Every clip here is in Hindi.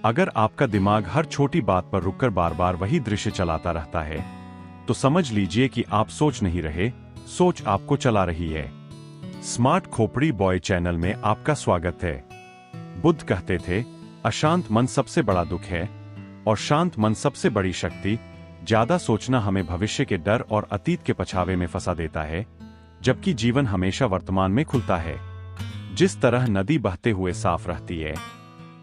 अगर आपका दिमाग हर छोटी बात पर रुककर बार बार वही दृश्य चलाता रहता है, तो समझ लीजिए कि आप सोच नहीं रहे, सोच आपको चला रही है। स्मार्ट खोपड़ी बॉय चैनल में आपका स्वागत है। बुद्ध कहते थे, अशांत मन सबसे बड़ा दुख है और शांत मन सबसे बड़ी शक्ति। ज्यादा सोचना हमें भविष्य के डर और अतीत के पछावे में फंसा देता है, जबकि जीवन हमेशा वर्तमान में खुलता है। जिस तरह नदी बहते हुए साफ रहती है,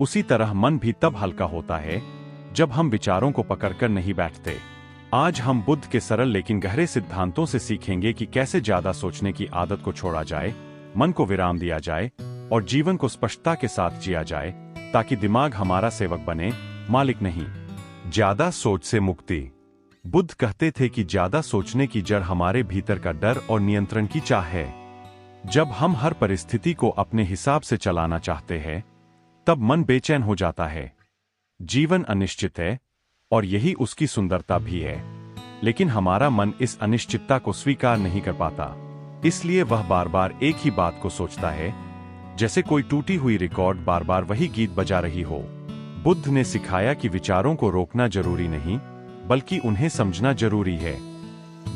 उसी तरह मन भी तब हल्का होता है जब हम विचारों को पकड़कर नहीं बैठते। आज हम बुद्ध के सरल लेकिन गहरे सिद्धांतों से सीखेंगे कि कैसे ज्यादा सोचने की आदत को छोड़ा जाए, मन को विराम दिया जाए और जीवन को स्पष्टता के साथ जिया जाए, ताकि दिमाग हमारा सेवक बने, मालिक नहीं। ज्यादा सोच से मुक्ति। बुद्ध कहते थे कि ज्यादा सोचने की जड़ हमारे भीतर का डर और नियंत्रण की चाह है। जब हम हर परिस्थिति को अपने हिसाब से चलाना चाहते हैं, तब मन बेचैन हो जाता है। जीवन अनिश्चित है और यही उसकी सुंदरता भी है, लेकिन हमारा मन इस अनिश्चितता को स्वीकार नहीं कर पाता। इसलिए वह बार बार एक ही बात को सोचता है, जैसे कोई टूटी हुई रिकॉर्ड बार बार वही गीत बजा रही हो। बुद्ध ने सिखाया कि विचारों को रोकना जरूरी नहीं, बल्कि उन्हें समझना जरूरी है।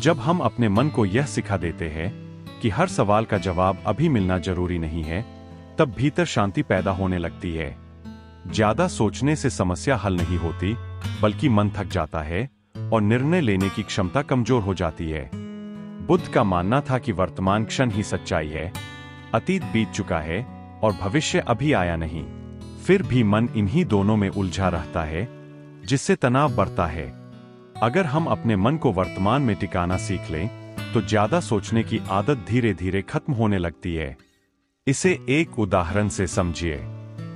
जब हम अपने मन को यह सिखा देते हैं कि हर सवाल का जवाब अभी मिलना जरूरी नहीं है, तब भीतर शांति पैदा होने लगती है। ज्यादा सोचने से समस्या हल नहीं होती, बल्कि मन थक जाता है और निर्णय लेने की क्षमता कमजोर हो जाती है। बुद्ध का मानना था कि वर्तमान क्षण ही सच्चाई है, अतीत बीत चुका है और भविष्य अभी आया नहीं। फिर भी मन इन्हीं दोनों में उलझा रहता है, जिससे तनाव बढ़ता है। अगर हम अपने मन को वर्तमान में टिकाना सीख लें, तो ज्यादा सोचने की आदत धीरे धीरे खत्म होने लगती है। इसे एक उदाहरण से समझिए।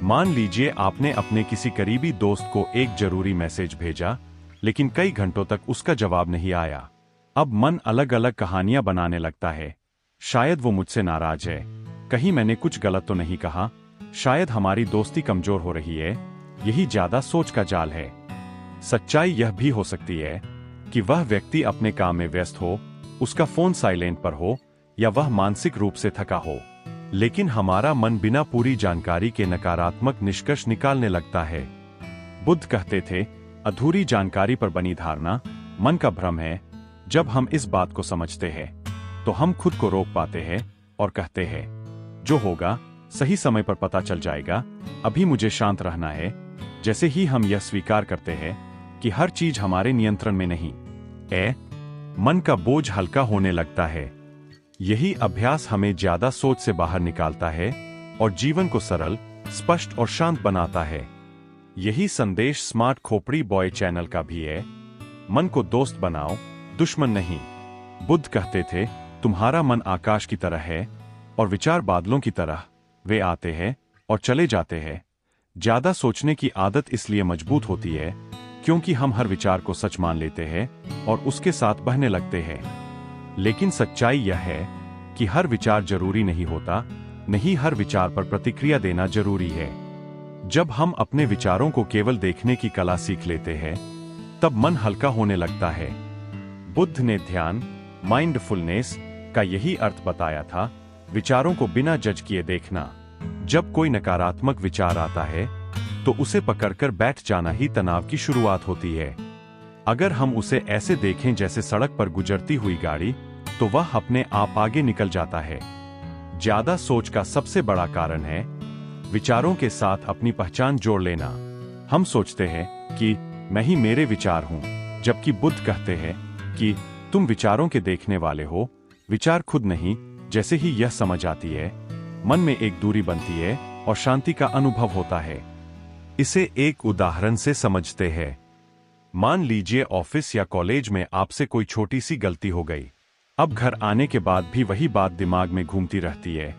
मान लीजिए आपने अपने किसी करीबी दोस्त को एक जरूरी मैसेज भेजा, लेकिन कई घंटों तक उसका जवाब नहीं आया। अब मन अलग अलग कहानियां बनाने लगता है। शायद वो मुझसे नाराज है, कहीं मैंने कुछ गलत तो नहीं कहा, शायद हमारी दोस्ती कमजोर हो रही है। यही ज्यादा सोच का जाल है। सच्चाई यह भी हो सकती है कि वह व्यक्ति अपने काम में व्यस्त हो, उसका फोन साइलेंट पर हो, या वह मानसिक रूप से थका हो, लेकिन हमारा मन बिना पूरी जानकारी के नकारात्मक निष्कर्ष निकालने लगता है। बुद्ध कहते थे, अधूरी जानकारी पर बनी धारणा मन का भ्रम है। जब हम इस बात को समझते हैं, तो हम खुद को रोक पाते हैं और कहते हैं, जो होगा सही समय पर पता चल जाएगा, अभी मुझे शांत रहना है। जैसे ही हम यह स्वीकार करते हैं कि हर चीज हमारे नियंत्रण में नहीं है, मन का बोझ हल्का होने लगता है। यही अभ्यास हमें ज्यादा सोच से बाहर निकालता है और जीवन को सरल, स्पष्ट और शांत बनाता है। यही संदेश स्मार्ट खोपड़ी बॉय चैनल का भी है। मन को दोस्त बनाओ, दुश्मन नहीं। बुद्ध कहते थे, तुम्हारा मन आकाश की तरह है और विचार बादलों की तरह, वे आते हैं और चले जाते हैं। ज्यादा सोचने की आदत इसलिए मजबूत होती है क्योंकि हम हर विचार को सच मान लेते हैं और उसके साथ बहने लगते हैं। लेकिन सच्चाई यह है कि हर विचार जरूरी नहीं होता, नहीं हर विचार पर प्रतिक्रिया देना जरूरी है। जब हम अपने विचारों को केवल देखने की कला सीख लेते हैं, तब मन हल्का होने लगता है। बुद्ध ने ध्यान, माइंडफुलनेस का यही अर्थ बताया था, विचारों को बिना जज किए देखना। जब कोई नकारात्मक विचार आता है, तो उसे पकड़कर बैठ जाना ही तनाव की शुरुआत होती है। अगर हम उसे ऐसे देखें जैसे सड़क पर गुजरती हुई गाड़ी, तो वह अपने आप आगे निकल जाता है। ज्यादा सोच का सबसे बड़ा कारण है विचारों के साथ अपनी पहचान जोड़ लेना। हम सोचते हैं कि मैं ही मेरे विचार हूं, जबकि बुद्ध कहते हैं कि तुम विचारों के देखने वाले हो, विचार खुद नहीं। जैसे ही यह समझ आती है, मन में एक दूरी बनती है और शांति का अनुभव होता है। इसे एक उदाहरण से समझते हैं। मान लीजिए ऑफिस या कॉलेज में आपसे कोई छोटी सी गलती हो गई। अब घर आने के बाद भी वही बात दिमाग में घूमती रहती है।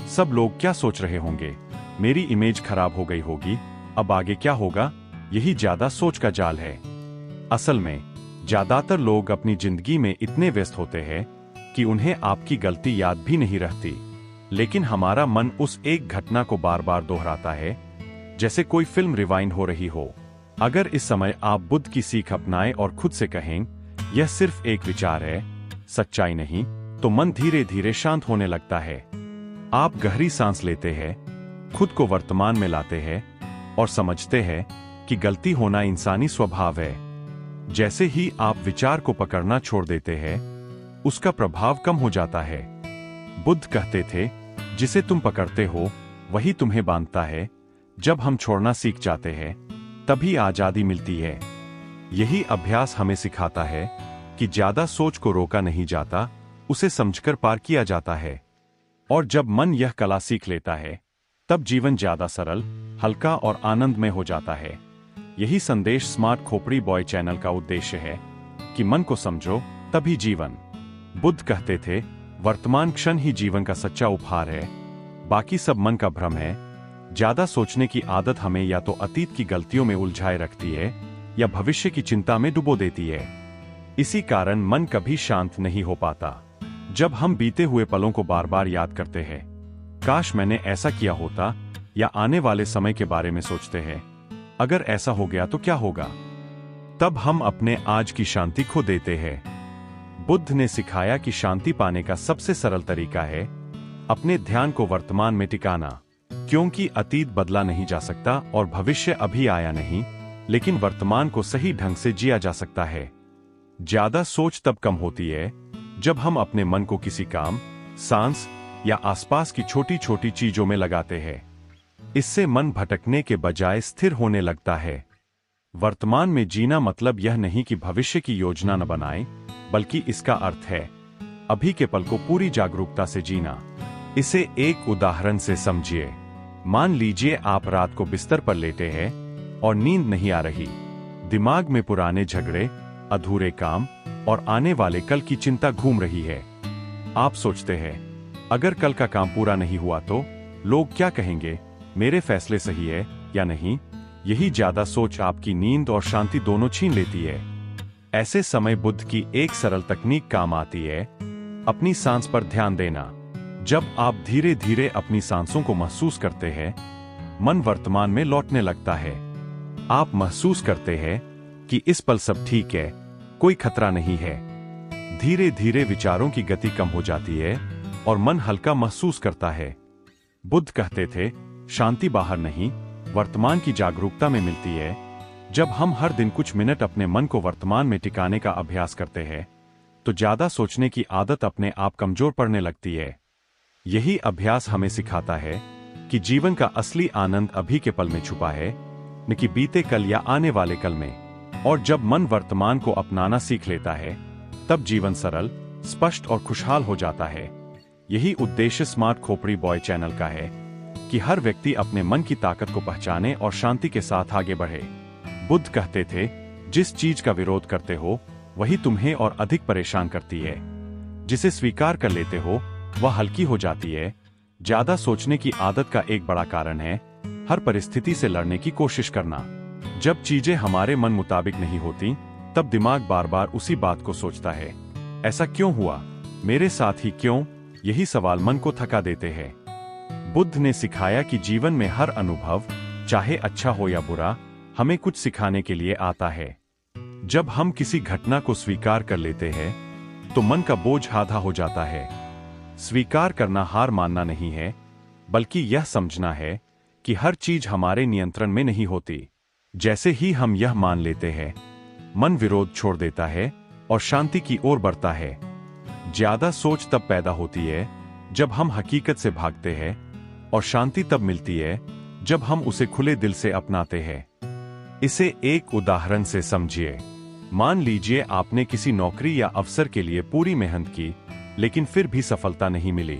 सब लोग क्या सोच रहे होंगे, मेरी इमेज खराब हो गई होगी, अब आगे क्या होगा। यही ज्यादा सोच का जाल है। असल में ज्यादातर लोग अपनी जिंदगी में इतने व्यस्त होते हैं कि उन्हें आपकी गलती याद भी नहीं रहती, लेकिन हमारा मन उस एक घटना को बार बार दोहराता है, जैसे कोई फिल्म रिवाइंड हो रही हो। अगर इस समय आप बुद्ध की सीख अपनाएं और खुद से कहें, यह सिर्फ एक विचार है, सच्चाई नहीं, तो मन धीरे धीरे शांत होने लगता है। आप गहरी सांस लेते हैं, खुद को वर्तमान में लाते हैं और समझते हैं कि गलती होना इंसानी स्वभाव है। जैसे ही आप विचार को पकड़ना छोड़ देते हैं, उसका प्रभाव कम हो जाता है। बुद्ध कहते थे, जिसे तुम पकड़ते हो वही तुम्हें बांधता है। जब हम छोड़ना सीख जाते हैं, तभी आजादी मिलती है। यही अभ्यास हमें सिखाता है कि ज्यादा सोच को रोका नहीं जाता, उसे समझकर पार किया जाता है। और जब मन यह कला सीख लेता है, तब जीवन ज्यादा सरल, हल्का और आनंदमय हो जाता है। यही संदेश स्मार्ट खोपड़ी बॉय चैनल का उद्देश्य है कि मन को समझो, तभी जीवन। बुद्ध कहते थे, वर्तमान क्षण ही जीवन का सच्चा उपहार है, बाकी सब मन का भ्रम है। ज्यादा सोचने की आदत हमें या तो अतीत की गलतियों में उलझाए रखती है या भविष्य की चिंता में डुबो देती है। इसी कारण मन कभी शांत नहीं हो पाता। जब हम बीते हुए पलों को बार बार याद करते हैं, काश मैंने ऐसा किया होता, या आने वाले समय के बारे में सोचते हैं, अगर ऐसा हो गया तो क्या होगा, तब हम अपने आज की शांति खो देते हैं। बुद्ध ने सिखाया कि शांति पाने का सबसे सरल तरीका है अपने ध्यान को वर्तमान में टिकाना, क्योंकि अतीत बदला नहीं जा सकता और भविष्य अभी आया नहीं, लेकिन वर्तमान को सही ढंग से जिया जा सकता है। ज्यादा सोच तब कम होती है जब हम अपने मन को किसी काम, सांस या आसपास की छोटी छोटी चीजों में लगाते हैं। इससे मन भटकने के बजाय स्थिर होने लगता है। वर्तमान में जीना मतलब यह नहीं कि भविष्य की योजना न बनाएं, बल्कि इसका अर्थ है अभी के पल को पूरी जागरूकता से जीना। इसे एक उदाहरण से समझिए। मान लीजिए आप रात को बिस्तर पर लेटे हैं और नींद नहीं आ रही। दिमाग में पुराने झगड़े, अधूरे काम और आने वाले कल की चिंता घूम रही है। आप सोचते हैं, अगर कल का काम पूरा नहीं हुआ तो लोग क्या कहेंगे, मेरे फैसले सही है या नहीं। यही ज्यादा सोच आपकी नींद और शांति दोनों छीन लेती है। ऐसे समय बुद्ध की एक सरल तकनीक काम आती है, अपनी सांस पर ध्यान देना। जब आप धीरे धीरे अपनी सांसों को महसूस करते हैं, मन वर्तमान में लौटने लगता है। आप महसूस करते हैं कि इस पल सब ठीक है, कोई खतरा नहीं है। धीरे धीरे विचारों की गति कम हो जाती है और मन हल्का महसूस करता है। बुद्ध कहते थे, शांति बाहर नहीं, वर्तमान की जागरूकता में मिलती है। जब हम हर दिन कुछ मिनट अपने मन को वर्तमान में टिकाने का अभ्यास करते हैं, तो ज्यादा सोचने की आदत अपने आप कमजोर पड़ने लगती है। यही अभ्यास हमें सिखाता है कि जीवन का असली आनंद अभी के पल में छुपा है, न कि बीते कल या आने वाले कल में। और जब मन वर्तमान को अपनाना सीख लेता है, तब जीवन सरल, स्पष्ट और खुशहाल हो जाता है। यही उद्देश्य स्मार्ट खोपड़ी बॉय चैनल का है कि हर व्यक्ति अपने मन की ताकत को पहचाने और शांति के साथ आगे बढ़े। बुद्ध कहते थे, जिस चीज का विरोध करते हो वही तुम्हें और अधिक परेशान करती है। जिसे स्वीकार कर लेते हो वह हल्की हो जाती है। ज्यादा सोचने की आदत का एक बड़ा कारण है हर परिस्थिति से लड़ने की कोशिश करना। जब चीजें हमारे मन मुताबिक नहीं होती, तब दिमाग बार बार उसी बात को सोचता है, ऐसा क्यों हुआ, मेरे साथ ही क्यों। यही सवाल मन को थका देते हैं। बुद्ध ने सिखाया कि जीवन में हर अनुभव, चाहे अच्छा हो या बुरा, हमें कुछ सिखाने के लिए आता है। जब हम किसी घटना को स्वीकार कर लेते हैं, तो मन का बोझ आधा हो जाता है। स्वीकार करना हार मानना नहीं है, बल्कि यह समझना है कि हर चीज हमारे नियंत्रण में नहीं होती। जैसे ही हम यह मान लेते हैं, मन विरोध छोड़ देता है और शांति की ओर बढ़ता है। ज्यादा सोच तब पैदा होती है जब हम हकीकत से भागते हैं, और शांति तब मिलती है जब हम उसे खुले दिल से अपनाते हैं। इसे एक उदाहरण से समझिए। मान लीजिए आपने किसी नौकरी या अवसर के लिए पूरी मेहनत की, लेकिन फिर भी सफलता नहीं मिली।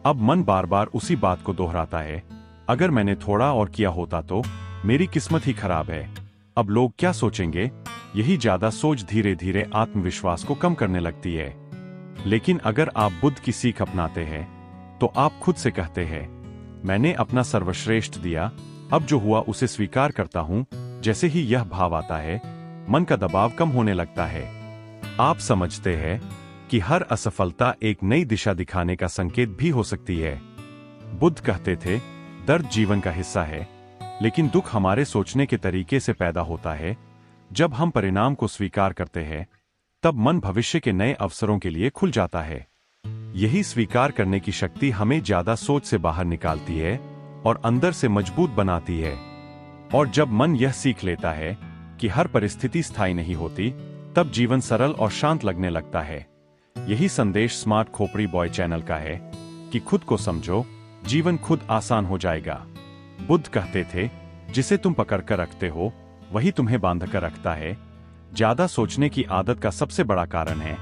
अब मन बार बार उसी बात को दोहराता है, अगर मैंने थोड़ा और किया होता तो, मेरी किस्मत ही खराब है, अब लोग क्या सोचेंगे। यही ज्यादा सोच धीरे धीरे आत्मविश्वास को कम करने लगती है। लेकिन अगर आप बुद्ध की सीख अपनाते हैं, तो आप खुद से कहते हैं, मैंने अपना सर्वश्रेष्ठ दिया, अब जो हुआ उसे स्वीकार करता हूं। जैसे ही यह भाव आता है, मन का दबाव कम होने लगता है। आप समझते हैं कि हर असफलता एक नई दिशा दिखाने का संकेत भी हो सकती है। बुद्ध कहते थे, दर्द जीवन का हिस्सा है, लेकिन दुख हमारे सोचने के तरीके से पैदा होता है। जब हम परिणाम को स्वीकार करते हैं, तब मन भविष्य के नए अवसरों के लिए खुल जाता है। यही स्वीकार करने की शक्ति हमें ज्यादा सोच से बाहर निकालती है और अंदर से मजबूत बनाती है। और जब मन यह सीख लेता है कि हर परिस्थिति स्थायी नहीं होती, तब जीवन सरल और शांत लगने लगता है। यही संदेश स्मार्ट खोपड़ी बॉय चैनल का है कि खुद को समझो, जीवन खुद आसान हो जाएगा। बुद्ध कहते थे, जिसे तुम पकड़ कर रखते हो वही तुम्हें बांध कर रखता है। ज्यादा सोचने की आदत का सबसे बड़ा कारण है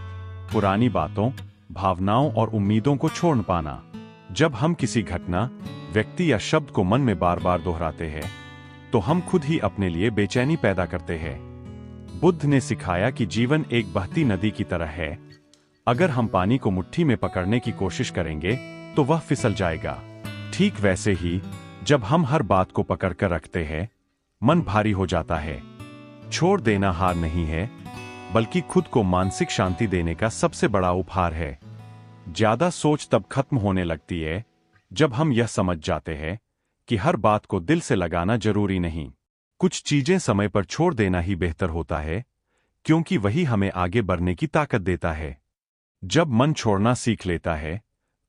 पुरानी बातों, भावनाओं और उम्मीदों को छोड़ पाना। जब हम किसी घटना, व्यक्ति या शब्द को मन में बार बार दोहराते हैं, तो हम खुद ही अपने लिए बेचैनी पैदा करते हैं। बुद्ध ने सिखाया कि जीवन एक बहती नदी की तरह है। अगर हम पानी को मुट्ठी में पकड़ने की कोशिश करेंगे तो वह फिसल जाएगा। ठीक वैसे ही जब हम हर बात को पकड़ कर रखते हैं, मन भारी हो जाता है। छोड़ देना हार नहीं है, बल्कि खुद को मानसिक शांति देने का सबसे बड़ा उपहार है। ज्यादा सोच तब खत्म होने लगती है जब हम यह समझ जाते हैं कि हर बात को दिल से लगाना जरूरी नहीं। कुछ चीजें समय पर छोड़ देना ही बेहतर होता है, क्योंकि वही हमें आगे बढ़ने की ताकत देता है। जब मन छोड़ना सीख लेता है,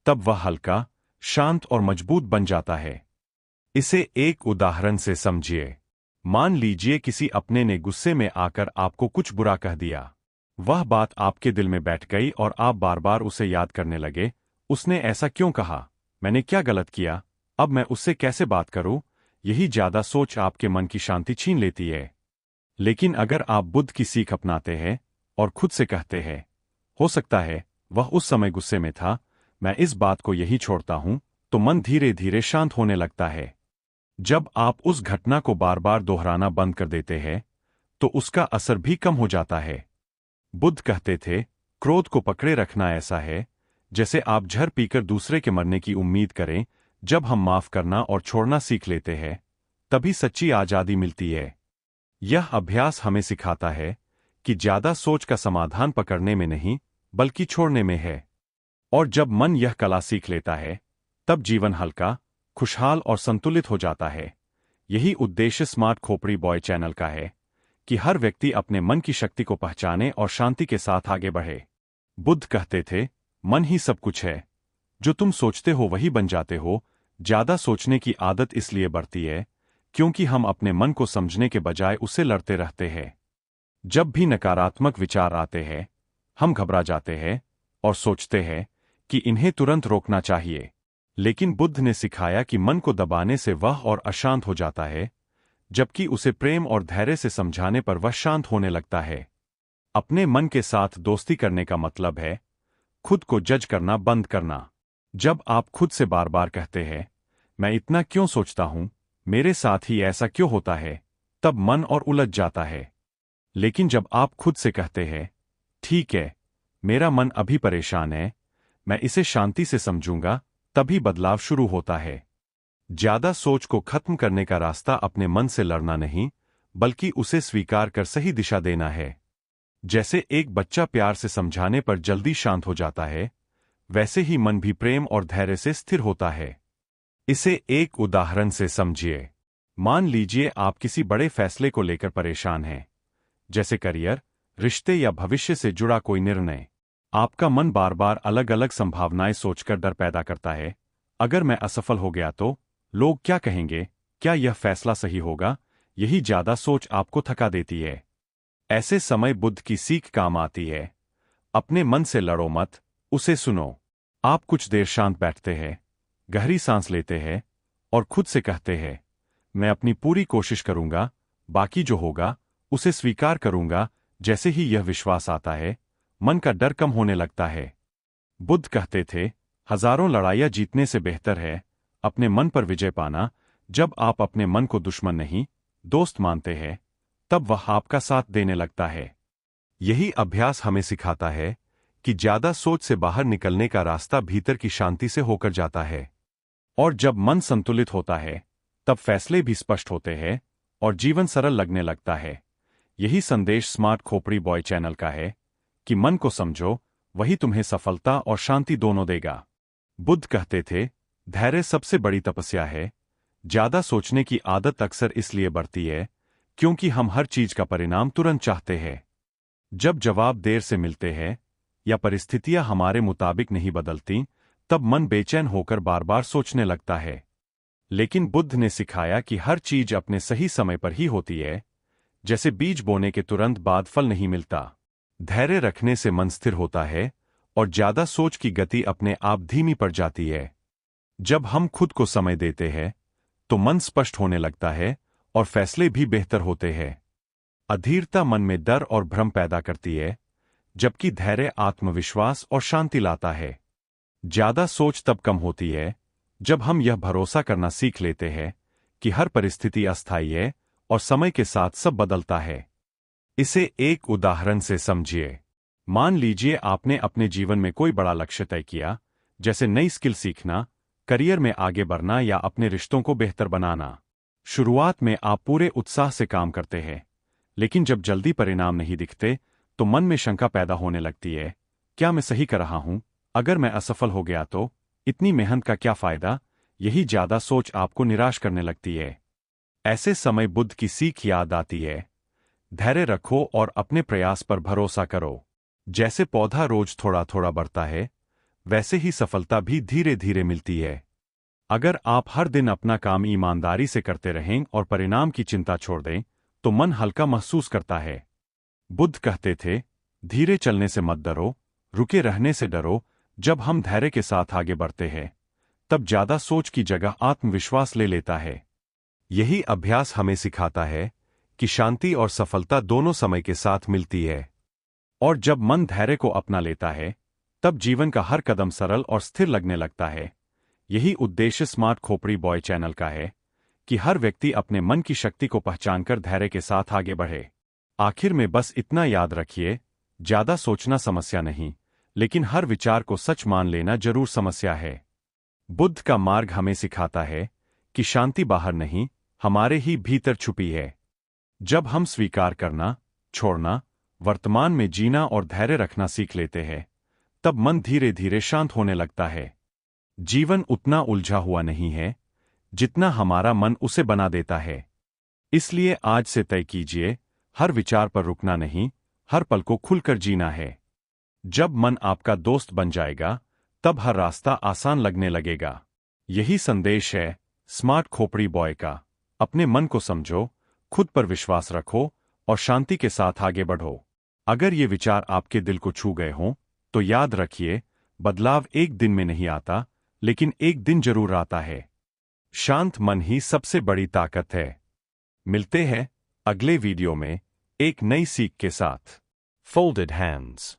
तब वह हल्का, शांत और मजबूत बन जाता है। इसे एक उदाहरण से समझिए। मान लीजिए किसी अपने ने गुस्से में आकर आपको कुछ बुरा कह दिया। वह बात आपके दिल में बैठ गई और आप बार बार उसे याद करने लगे। उसने ऐसा क्यों कहा? मैंने क्या गलत किया? अब मैं उससे कैसे बात करूं? यही ज्यादा सोच आपके मन की शांति छीन लेती है। लेकिन अगर आप बुद्ध की सीख अपनाते हैं और खुद से कहते हैं, हो सकता है वह उस समय गुस्से में था, मैं इस बात को यही छोड़ता हूं, तो मन धीरे धीरे शांत होने लगता है। जब आप उस घटना को बार बार दोहराना बंद कर देते हैं, तो उसका असर भी कम हो जाता है। बुद्ध कहते थे, क्रोध को पकड़े रखना ऐसा है जैसे आप जहर पीकर दूसरे के मरने की उम्मीद करें। जब हम माफ करना और छोड़ना सीख लेते हैं, तभी सच्ची आजादी मिलती है। यह अभ्यास हमें सिखाता है कि ज्यादा सोच का समाधान पकड़ने में नहीं, बल्कि छोड़ने में है। और जब मन यह कला सीख लेता है, तब जीवन हल्का, खुशहाल और संतुलित हो जाता है। यही उद्देश्य स्मार्ट खोपड़ी बॉय चैनल का है कि हर व्यक्ति अपने मन की शक्ति को पहचाने और शांति के साथ आगे बढ़े। बुद्ध कहते थे, मन ही सब कुछ है। जो तुम सोचते हो वही बन जाते हो। ज्यादा सोचने की आदत इसलिए बढ़ती है क्योंकि हम अपने मन को समझने के बजाय उससे लड़ते रहते हैं। जब भी नकारात्मक विचार आते हैं, हम घबरा जाते हैं और सोचते हैं कि इन्हें तुरंत रोकना चाहिए। लेकिन बुद्ध ने सिखाया कि मन को दबाने से वह और अशांत हो जाता है, जबकि उसे प्रेम और धैर्य से समझाने पर वह शांत होने लगता है। अपने मन के साथ दोस्ती करने का मतलब है खुद को जज करना बंद करना। जब आप खुद से बार बार कहते हैं, मैं इतना क्यों सोचता हूं, मेरे साथ ही ऐसा क्यों होता है, तब मन और उलझ जाता है। लेकिन जब आप खुद से कहते हैं, ठीक है, मेरा मन अभी परेशान है, मैं इसे शांति से समझूंगा, तभी बदलाव शुरू होता है। ज्यादा सोच को खत्म करने का रास्ता अपने मन से लड़ना नहीं, बल्कि उसे स्वीकार कर सही दिशा देना है। जैसे एक बच्चा प्यार से समझाने पर जल्दी शांत हो जाता है, वैसे ही मन भी प्रेम और धैर्य से स्थिर होता है। इसे एक उदाहरण से समझिए। मान लीजिए आप किसी बड़े फैसले को लेकर परेशान हैं, जैसे करियर, रिश्ते या भविष्य से जुड़ा कोई निर्णय। आपका मन बार बार अलग अलग संभावनाएं सोचकर डर पैदा करता है। अगर मैं असफल हो गया तो लोग क्या कहेंगे? क्या यह फैसला सही होगा? यही ज्यादा सोच आपको थका देती है। ऐसे समय बुद्ध की सीख काम आती है। अपने मन से लड़ो मत, उसे सुनो। आप कुछ देर शांत बैठते हैं, गहरी सांस लेते हैं और खुद से कहते हैं, मैं अपनी पूरी कोशिश करूंगा, बाकी जो होगा उसे स्वीकार करूंगा। जैसे ही यह विश्वास आता है, मन का डर कम होने लगता है। बुद्ध कहते थे, हजारों लड़ाइयां जीतने से बेहतर है अपने मन पर विजय पाना। जब आप अपने मन को दुश्मन नहीं, दोस्त मानते हैं, तब वह आपका साथ देने लगता है। यही अभ्यास हमें सिखाता है कि ज्यादा सोच से बाहर निकलने का रास्ता भीतर की शांति से होकर जाता है। और जब मन संतुलित होता है, तब फैसले भी स्पष्ट होते हैं और जीवन सरल लगने लगता है। यही संदेश स्मार्ट खोपड़ी बॉय चैनल का है कि मन को समझो, वही तुम्हें सफलता और शांति दोनों देगा। बुद्ध कहते थे, धैर्य सबसे बड़ी तपस्या है। ज्यादा सोचने की आदत अक्सर इसलिए बढ़ती है क्योंकि हम हर चीज का परिणाम तुरंत चाहते हैं। जब जवाब देर से मिलते हैं या परिस्थितियां हमारे मुताबिक नहीं बदलती, तब मन बेचैन होकर बार बार सोचने लगता है। लेकिन बुद्ध ने सिखाया कि हर चीज अपने सही समय पर ही होती है, जैसे बीज बोने के तुरंत बाद फल नहीं मिलता। धैर्य रखने से मन स्थिर होता है और ज्यादा सोच की गति अपने आप धीमी पड़ जाती है। जब हम खुद को समय देते हैं तो मन स्पष्ट होने लगता है और फैसले भी बेहतर होते हैं। अधीरता मन में डर और भ्रम पैदा करती है, जबकि धैर्य आत्मविश्वास और शांति लाता है। ज्यादा सोच तब कम होती है जब हम यह भरोसा करना सीख लेते हैं कि हर परिस्थिति अस्थायी है और समय के साथ सब बदलता है। इसे एक उदाहरण से समझिए। मान लीजिए आपने अपने जीवन में कोई बड़ा लक्ष्य तय किया, जैसे नई स्किल सीखना, करियर में आगे बढ़ना या अपने रिश्तों को बेहतर बनाना। शुरुआत में आप पूरे उत्साह से काम करते हैं, लेकिन जब जल्दी परिणाम नहीं दिखते तो मन में शंका पैदा होने लगती है। क्या मैं सही कर रहा हूं? अगर मैं असफल हो गया तो इतनी मेहनत का क्या फायदा? यही ज्यादा सोच आपको निराश करने लगती है। ऐसे समय बुद्ध की सीख याद आती है, धैर्य रखो और अपने प्रयास पर भरोसा करो। जैसे पौधा रोज थोड़ा थोड़ा बढ़ता है, वैसे ही सफलता भी धीरे धीरे मिलती है। अगर आप हर दिन अपना काम ईमानदारी से करते रहें और परिणाम की चिंता छोड़ दें, तो मन हल्का महसूस करता है। बुद्ध कहते थे, धीरे चलने से मत डरो, रुके रहने से डरो। जब हम धैर्य के साथ आगे बढ़ते हैं, तब ज्यादा सोच की जगह आत्मविश्वास ले लेता है। यही अभ्यास हमें सिखाता है कि शांति और सफलता दोनों समय के साथ मिलती है। और जब मन धैर्य को अपना लेता है, तब जीवन का हर कदम सरल और स्थिर लगने लगता है। यही उद्देश्य स्मार्ट खोपड़ी बॉय चैनल का है कि हर व्यक्ति अपने मन की शक्ति को पहचानकर धैर्य के साथ आगे बढ़े। आखिर में बस इतना याद रखिए, ज्यादा सोचना समस्या नहीं, लेकिन हर विचार को सच मान लेना जरूर समस्या है। बुद्ध का मार्ग हमें सिखाता है कि शांति बाहर नहीं, हमारे ही भीतर छुपी है। जब हम स्वीकार करना, छोड़ना, वर्तमान में जीना और धैर्य रखना सीख लेते हैं, तब मन धीरे धीरे शांत होने लगता है। जीवन उतना उलझा हुआ नहीं है जितना हमारा मन उसे बना देता है। इसलिए आज से तय कीजिए, हर विचार पर रुकना नहीं, हर पल को खुलकर जीना है। जब मन आपका दोस्त बन जाएगा, तब हर रास्ता आसान लगने लगेगा। यही संदेश है स्मार्ट खोपड़ी बॉय का। अपने मन को समझो, खुद पर विश्वास रखो और शांति के साथ आगे बढ़ो। अगर ये विचार आपके दिल को छू गए हों, तो याद रखिए, बदलाव एक दिन में नहीं आता, लेकिन एक दिन जरूर आता है। शांत मन ही सबसे बड़ी ताकत है। मिलते हैं अगले वीडियो में एक नई सीख के साथ। Folded hands.